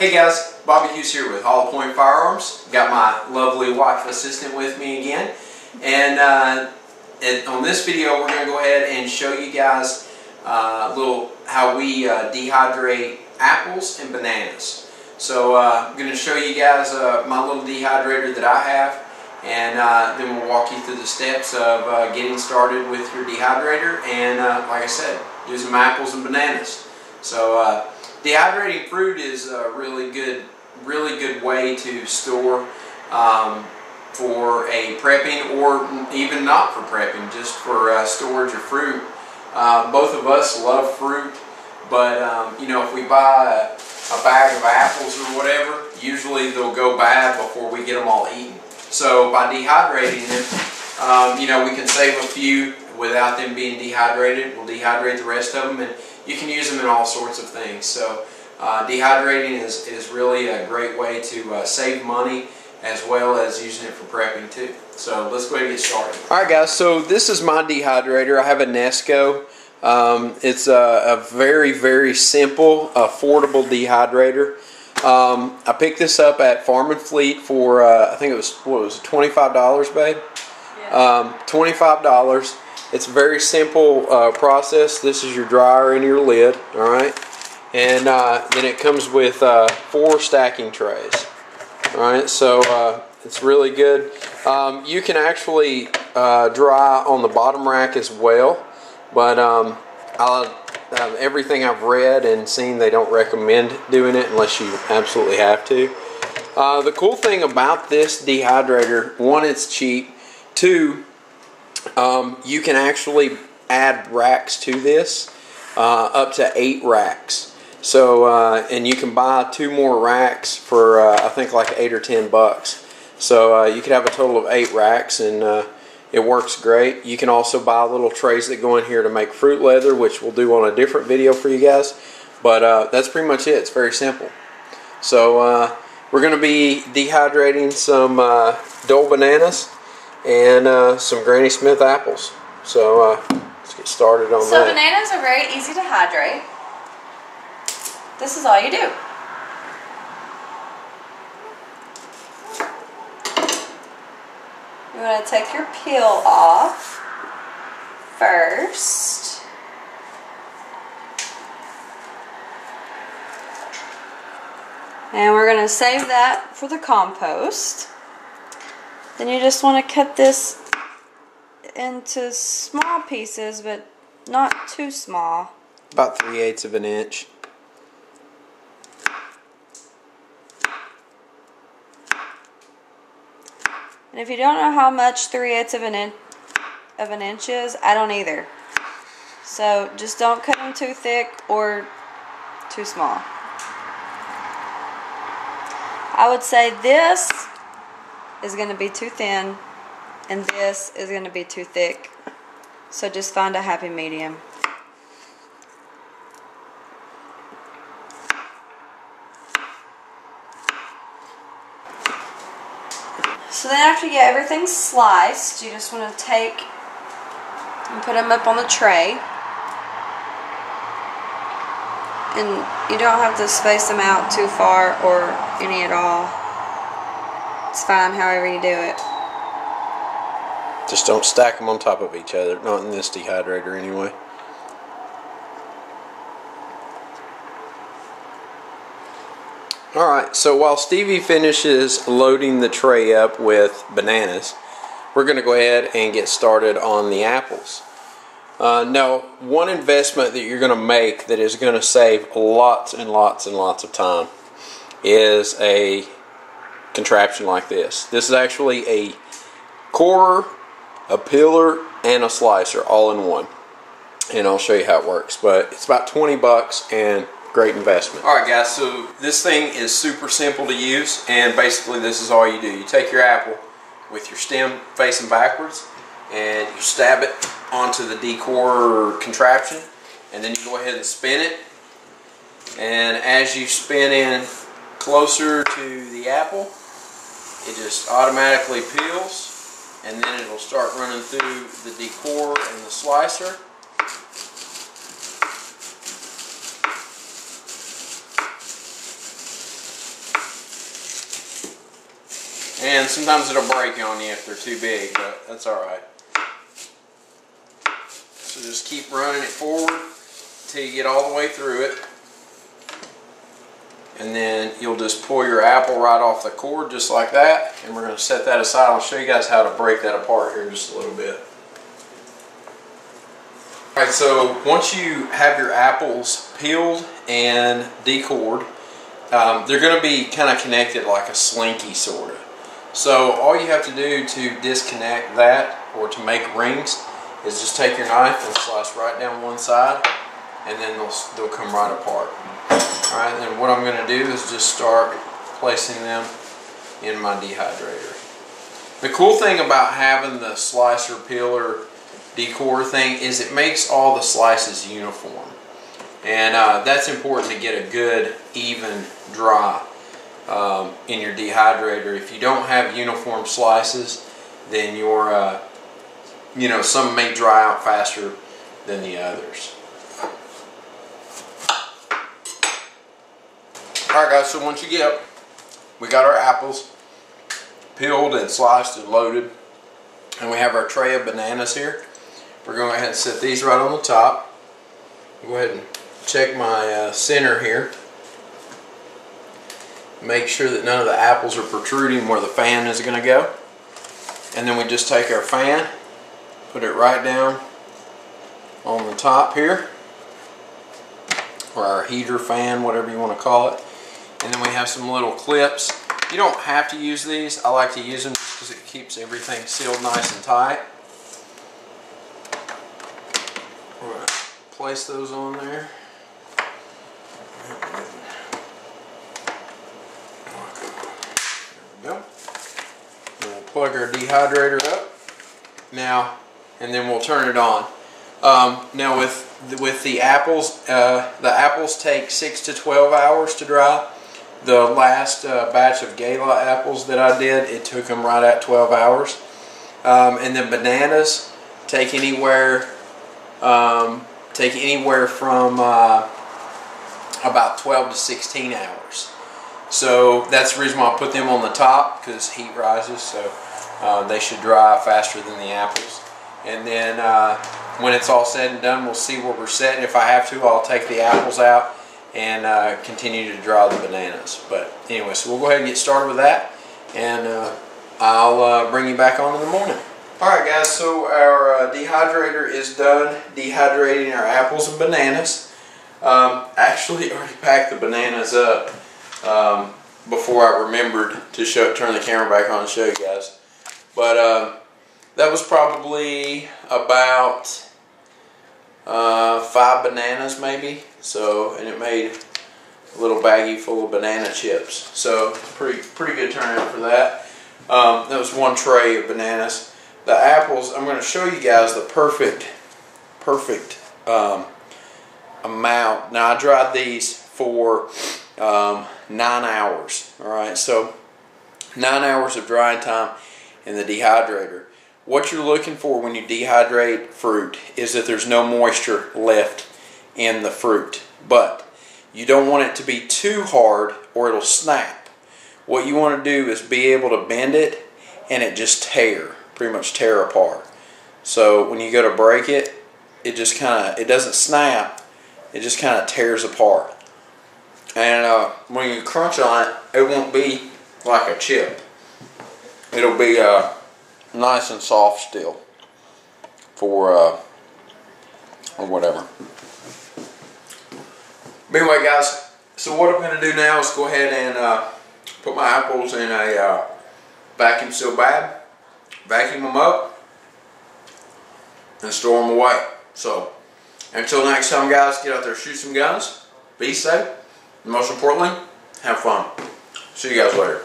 Hey guys, Bobby Hughes here with Point Firearms. Got my lovely wife assistant with me again, and on this video we're going to go ahead and show you guys how we dehydrate apples and bananas. So I'm going to show you guys my little dehydrator that I have, and then we'll walk you through the steps of getting started with your dehydrator and like I said, using my apples and bananas. So dehydrating fruit is a really good way to store for a prepping, or even not for prepping, just for storage of fruit. Both of us love fruit, but you know, if we buy a bag of apples or whatever, usually they'll go bad before we get them all eaten. So by dehydrating them, you know, we can save a few without them being dehydrated. We'll dehydrate the rest of them, and you can use them in all sorts of things. So dehydrating is really a great way to save money, as well as using it for prepping too. So let's go ahead and get started. Alright guys, so this is my dehydrator. I have a Nesco. It's a very simple, affordable dehydrator. I picked this up at Farm and Fleet for I think it was, what was it, $25, babe? Yeah. $25. It's a very simple process. This is your dryer and your lid, alright? And then it comes with 4 stacking trays. Alright, so it's really good. You can actually dry on the bottom rack as well, but everything I've read and seen, they don't recommend doing it unless you absolutely have to. The cool thing about this dehydrator, one, it's cheap. Two, you can actually add racks to this, up to 8 racks. So, and you can buy 2 more racks for I think like $8 or $10. So you could have a total of 8 racks, and it works great. You can also buy little trays that go in here to make fruit leather, which we'll do on a different video for you guys. But that's pretty much it. It's very simple. So we're going to be dehydrating some Dole bananas and some Granny Smith apples. So let's get started on that. So bananas are very easy to hydrate. This is all you do. You want to take your peel off first. And we're going to save that for the compost. Then you just want to cut this into small pieces, but not too small. About 3/8 of an inch. And if you don't know how much 3/8 of an inch is, I don't either. So just don't cut them too thick or too small. I would say this is going to be too thin and this is going to be too thick. So just find a happy medium. So then after you get everything sliced, you just want to take and put them up on the tray. And you don't have to space them out too far or any at all. It's fine however you do it. Just don't stack them on top of each other. Not in this dehydrator anyway. Alright, so while Stevie finishes loading the tray up with bananas, we're going to go ahead and get started on the apples. Now, one investment that you're going to make that is going to save lots and lots and lots of time is a contraption like this. This is actually a corer, a peeler, and a slicer all in one. And I'll show you how it works. But it's about 20 bucks and great investment. Alright guys, so this thing is super simple to use, and basically this is all you do. You take your apple with your stem facing backwards and you stab it onto the decorer contraption, and then you go ahead and spin it, and as you spin in closer to the apple, it just automatically peels, and then it will start running through the decorer and the slicer. And sometimes it'll break on you if they're too big, but that's alright. So just keep running it forward until you get all the way through it. And then you'll just pull your apple right off the cord just like that. And we're going to set that aside. I'll show you guys how to break that apart here in just a little bit. Alright, so once you have your apples peeled and decored, they're going to be kind of connected like a slinky sort of. So all you have to do to disconnect that or to make rings is just take your knife and slice right down one side, and then they'll come right apart. Alright, then what I'm going to do is just start placing them in my dehydrator. The cool thing about having the slicer, peeler, decor thing is it makes all the slices uniform. And that's important to get a good, even dry in your dehydrator. If you don't have uniform slices, then your, some may dry out faster than the others. Alright guys, so once we got our apples peeled and sliced and loaded, and we have our tray of bananas here. We're going to go ahead and set these right on the top. Go ahead and check my center here. Make sure that none of the apples are protruding where the fan is going to go. And then we just take our fan, put it right down on the top here, or our heater fan, whatever you want to call it. And then we have some little clips. You don't have to use these. I like to use them just because it keeps everything sealed nice and tight. We're going to place those on there. There we go. And we'll plug our dehydrator up now, and then we'll turn it on. Now with the apples take 6 to 12 hours to dry. The last batch of Gala apples that I did, it took them right at 12 hours. And then bananas take anywhere from about 12 to 16 hours. So that's the reason why I put them on the top, because heat rises, so they should dry faster than the apples. And then when it's all said and done, we'll see where we're setting. If I have to, I'll take the apples out and continue to dry the bananas. But anyway, so we'll go ahead and get started with that, and I'll bring you back on in the morning. Alright guys, so our dehydrator is done dehydrating our apples and bananas. Actually already packed the bananas up before I remembered to turn the camera back on and show you guys. But that was probably about 5 bananas maybe. So, and it made a little baggie full of banana chips. So pretty good turnout for that. That was one tray of bananas. The apples, I'm going to show you guys the perfect amount. Now I dried these for 9 hours. Alright, so 9 hours of drying time in the dehydrator. What you're looking for when you dehydrate fruit is that there's no moisture left in the fruit. But you don't want it to be too hard or it'll snap. What you want to do is be able to bend it and it just pretty much tear apart. So when you go to break it, it just it doesn't snap, it just kind of tears apart. And when you crunch on it, it won't be like a chip. It'll be nice and soft still for or whatever. But anyway guys, so what I'm going to do now is go ahead and put my apples in a vacuum seal bag, vacuum them up, and store them away. So until next time guys, get out there, shoot some guns, be safe, and most importantly, have fun. See you guys later.